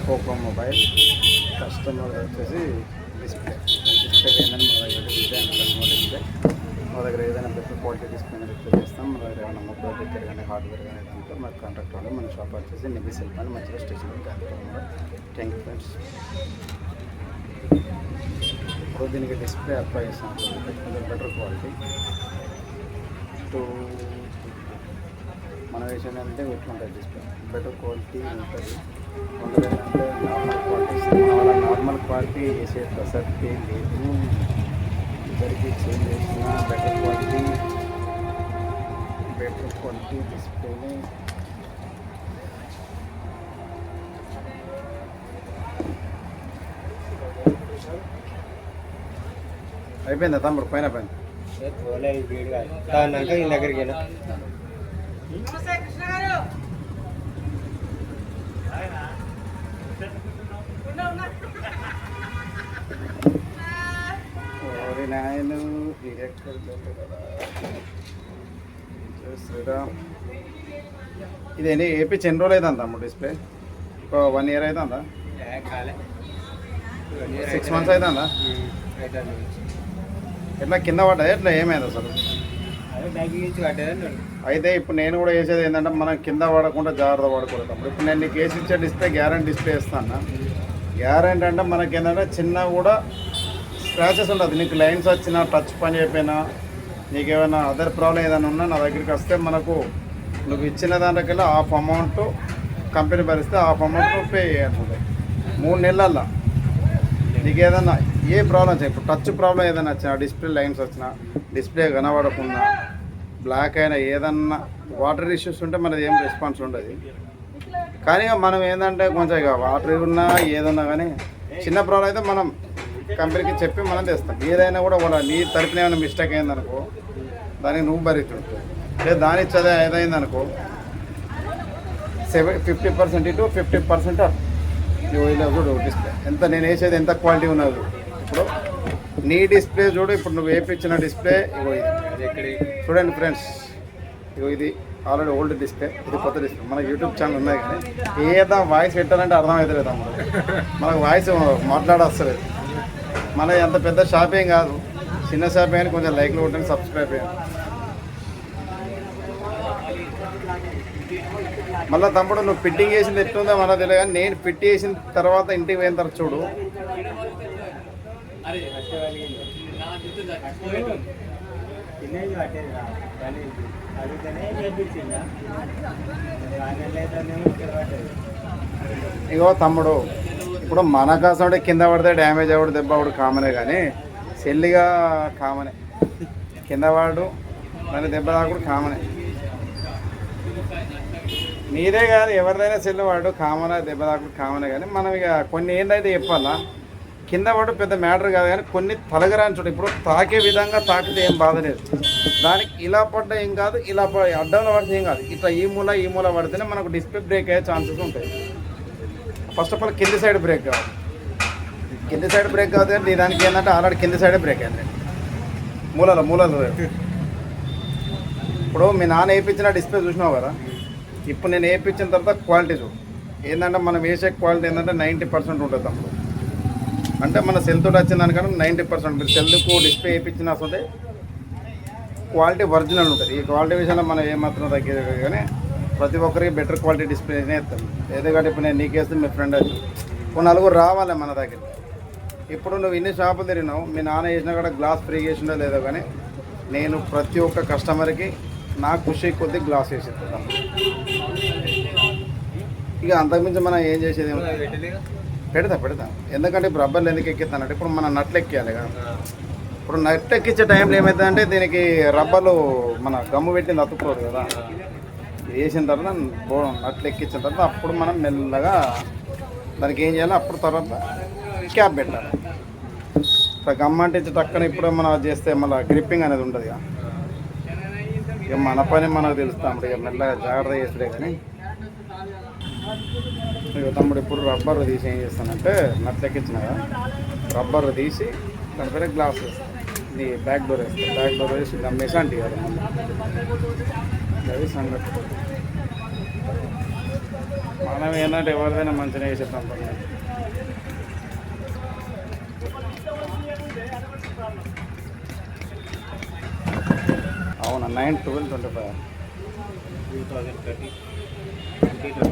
Poco mobile. Customer వచ్చేసి display ఏంటంటే మన దగ్గర డిస్ప్లే అండ్ కస్టమర్ డిస్ప్లే. మా దగ్గర ఏదైనా బెటర్ క్వాలిటీ డిస్ప్లే రిప్లై చేస్తాం. మన దగ్గర ఏమైనా మొబైల్ రిపేర్ కానీ హార్డ్వేర్ కానీ ఏదంటే మాకు కాంటాక్ట్ అవ్వాలి. మన షాప్ వచ్చేసి నిబి సెల్ అని మంచిగా స్టేషనరీ కార్యక్రమంలో. Thank you friends. ఇప్పుడు దీనికి డిస్ప్లే అప్లై చేస్తాం. కొంచెం బెటర్ క్వాలిటీ టు మన విషయం ఏంటంటే ఎట్లుంటుంది డిస్ప్లే బెటర్ క్వాలిటీ ఉంటుంది. ఏంటంటే నార్మల్ క్వాలిటీ వేసే ప్రసక్తి లేదు. ఇద్దరికి చేంజ్ చేసిన బెటర్ క్వాలిటీ డిస్ప్లేని అయిపోయిందా తమ్ముడు? పైన దగ్గరికి నాయను డైరెక్టర్ శ్రీరామ్. ఇదేంటి ఏపీ ఎన్ని రోజులు అవుతుందా తమ్ముడు? డిస్ప్లే ఒక 1 year అవుతుందా? 6 months అవుతుందా? ఎట్లా కింద పడ్డా ఎట్లా ఏమైంది అసలు? అయితే ఇప్పుడు నేను కూడా వేసేది ఏంటంటే మనం కింద పడకుండా జాగ్రత్త పడకూడదు. ఇప్పుడు నేను నీకు వేసి ఇచ్చే డిస్ప్లే గ్యారంటీ డిస్ప్లే ఇస్తాను. గ్యారంటీ అంటే మనకి ఏంటంటే చిన్న కూడా స్క్రాచెస్ ఉండదు. నీకు లైన్స్ వచ్చినా టచ్ పని అయిపోయినా నీకేమైనా అదర్ ప్రాబ్లం ఏదైనా ఉన్నా నా దగ్గరికి వస్తే మనకు నువ్వు ఇచ్చిన దాంట్లోకెళ్ళి హాఫ్ అమౌంట్ కంపెనీ భరిస్తే హాఫ్ అమౌంట్ పే చేయాల్సింది 3 నెలల్లో. నీకు ఏదైనా ఏ ప్రాబ్లం వచ్చాయి, ఇప్పుడు టచ్ ప్రాబ్లం ఏదైనా వచ్చినా, డిస్ప్లే లైన్స్ వచ్చినా, డిస్ప్లే కనబడకుండా బ్లాక్ అయినా, ఏదన్నా వాటర్ ఇష్యూస్ ఉంటే మనది ఏం రెస్పాన్స్ ఉండదు. కానీ మనం ఏంటంటే కొంచెం ఇక వాటర్ ఉన్నా ఏదన్నా కానీ చిన్న ప్రాబ్లం అయితే మనం కంపెనీకి చెప్పి మనం తెస్తాం. ఏదైనా కూడా వాళ్ళ నీ తరపున ఏమైనా మిస్టేక్ అయిందనుకో దానికి నువ్వు భరిస్తుంటావు. లేదా దాని చదివే ఏదైందనుకో 50% ఇటు 50% ఇలా చూడు డిస్ప్లే ఎంత నేను వేసేది ఎంత క్వాలిటీ ఉన్నది. ఇప్పుడు నీ డిస్ప్లే చూడు, ఇప్పుడు నువ్వు వేపించిన డిస్ప్లే ఇగో ఇది చూడండి ఫ్రెండ్స్. ఇగో ఇది ఆల్రెడీ ఓల్డ్ డిస్ప్లే, ఇది కొత్త డిస్ప్లే. మనకి యూట్యూబ్ ఛానల్ ఉన్నాయి కానీ ఏదో వాయిస్ పెట్టాలంటే అర్థమవుతలేదు అమ్మ. మనకు వాయిస్ మాట్లాడొస్తలేదు. మన అంత పెద్ద షాప్ ఏం కాదు, చిన్న షాప్ అని కొంచెం లైక్లు ఉంటుంది, సబ్స్క్రైబ్ అయ్యాను. మళ్ళీ తమ్ముడు నువ్వు ఫిట్టింగ్ చేసింది ఎట్లుందో మనకు తెలియదు కానీ నేను ఫిట్ చేసిన తర్వాత ఇంటికి పోయిన తర్వాత చూడు ఇగో తమ్ముడు, ఇప్పుడు మన కోసం కింద పడితే డ్యామేజ్ అవ్వడు, దెబ్బ అవ్వడు కామనే. కానీ సెల్లిగా కామనే, కింద వాడు దాన్ని దెబ్బ తాకుడు కామనే. నీదే కాదు ఎవరిదైనా సెల్ వాడు కామన్, దెబ్బ తాకుడు కామనే. కానీ మనం ఇక కొన్ని ఏంటైతే చెప్పాలా, కింద వాడు పెద్ద మ్యాటర్ కాదు కానీ కొన్ని తలగరాని చూడు. ఇప్పుడు తాకే విధంగా తాకితే ఏం బాధ లేదు, దానికి ఇలా పడ్డా ఏం కాదు, ఇలా అడ్డంలో పడితే ఏం కాదు. ఇట్లా ఈ మూల పడితేనే మనకు డిస్ప్లే బ్రేక్ అయ్యే ఛాన్సెస్ ఉంటాయి. ఫస్ట్ ఆఫ్ ఆల్ కింది సైడ్ బ్రేక్ కావాలి. కింది సైడ్ బ్రేక్ కాదు అంటే దానికి ఏంటంటే ఆల్రెడీ కింది సైడే బ్రేక్ అయింది, మూలలు. ఇప్పుడు మీ నాన్న వేయించిన డిస్ప్లే చూసినావు కదా, ఇప్పుడు నేను వేయించిన తర్వాత క్వాలిటీ చూడు ఏంటంటే మనం వేసే క్వాలిటీ ఏంటంటే 90% ఉంటుంది తమ్ముడు. అంటే మన సెల్తో వచ్చిన దానికన్నా 90% మీరు సెల్కు డిస్ప్లే వేయించిన అసలు క్వాలిటీ ఒరిజినల్ ఉంటుంది. ఈ క్వాలిటీ విషయంలో మనం ఏమాత్రం తగ్గేది కానీ ప్రతి ఒక్కరికి బెటర్ క్వాలిటీ డిస్ప్లేనే ఇస్తాం. ఎందుకంటే ఇప్పుడు నేను నీకేస్తే మీ ఫ్రెండ్ వచ్చి ఒక 4 రావాలి మన దగ్గర. ఇప్పుడు నువ్వు ఇన్ని షాపులు తిరిగినావు, మీ నాన్న వేసినా కూడా గ్లాస్ ఫ్రీ చేసిందో లేదో కానీ నేను ప్రతి ఒక్క కస్టమర్కి నా ఖుషి కొద్ది గ్లాస్ వేసి ఇస్తాను. ఇక అంతకుమించి మనం ఏం చేసేది పెడతా. ఎందుకంటే ఇప్పుడు రబ్బర్లు ఎందుకు ఎక్కిస్తానంటే ఇప్పుడు మనం నట్లు ఎక్కియాలి కదా. ఇప్పుడు నట్లు ఎక్కించే టైంలో ఏమవుతుందంటే దీనికి రబ్బర్లు మన గమ్ము పెట్టింది అతుక్కోదు కదా. వేసిన తర్వాత నట్లు ఎక్కించిన తర్వాత అప్పుడు మనం మెల్లగా దానికి ఏం చేయాలి, అప్పుడు తర్వాత క్యాప్ పెట్టాలి. ఇప్పుడు గమ్మ అంటే టక్కన ఇప్పుడు మనం చేస్తే మళ్ళీ గ్రిప్పింగ్ అనేది ఉంటుంది కదా. ఇక మన పని మనకు తెలుస్తాం. ఇక మెల్లగా జాగ్రత్త చేస్తే కానీ ఇక తమ్ముడు ఇప్పుడు రబ్బర్ తీసి ఏం చేస్తానంటే నట్లు ఎక్కించిన కదా, రబ్బర్ తీసి దానిపైన గ్లాస్ వేస్తాను. ఇది బ్యాక్ డోర్ వేస్తాను. బ్యాక్ డోర్ వేసి గమ్మేసి అంటే కదా మళ్ళీ అది సంగతి. మనం ఏంటంటే ఎవరిదైనా మంచిగా వేసేస్తాం. అవునా 9/12/25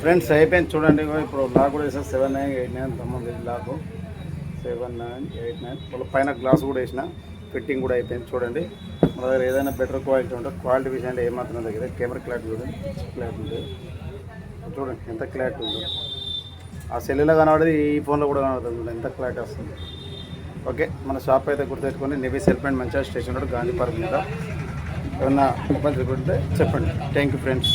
ఫ్రెండ్స్ అయిపోయింది చూడండి. ఇప్పుడు లాక్ కూడా వేసాను 7989 తమ్ముంది లాకు 7989 పైన గ్లాస్ కూడా వేసిన ఫిట్టింగ్ కూడా అయిపోయింది చూడండి. మన దగ్గర ఏదైనా బెటర్ క్వాలిటీ ఉంటుంది. క్వాలిటీ విషయంలో ఏమాత్రం దగ్గర కెమెరా క్లారిటీ చూడండి, క్లారిటీ ఉంది చూడండి ఎంత క్లారిటీ ఉందో. ఆ సెల్లులో కనబడేది ఈ ఫోన్లో కూడా కనబడుతుంది ఎంత క్లారిటీ వస్తుంది. ఓకే మన షాప్ అయితే గుర్తుపెట్టుకొని నెవీ సెల్ పాయింట్ మంచిగా స్టేషన్ రోడ్ గాంధీ పార్క్ మీద ఏమన్నా మొబైల్ రిపోర్ట్ ఉంటే చెప్పండి. Thank you friends.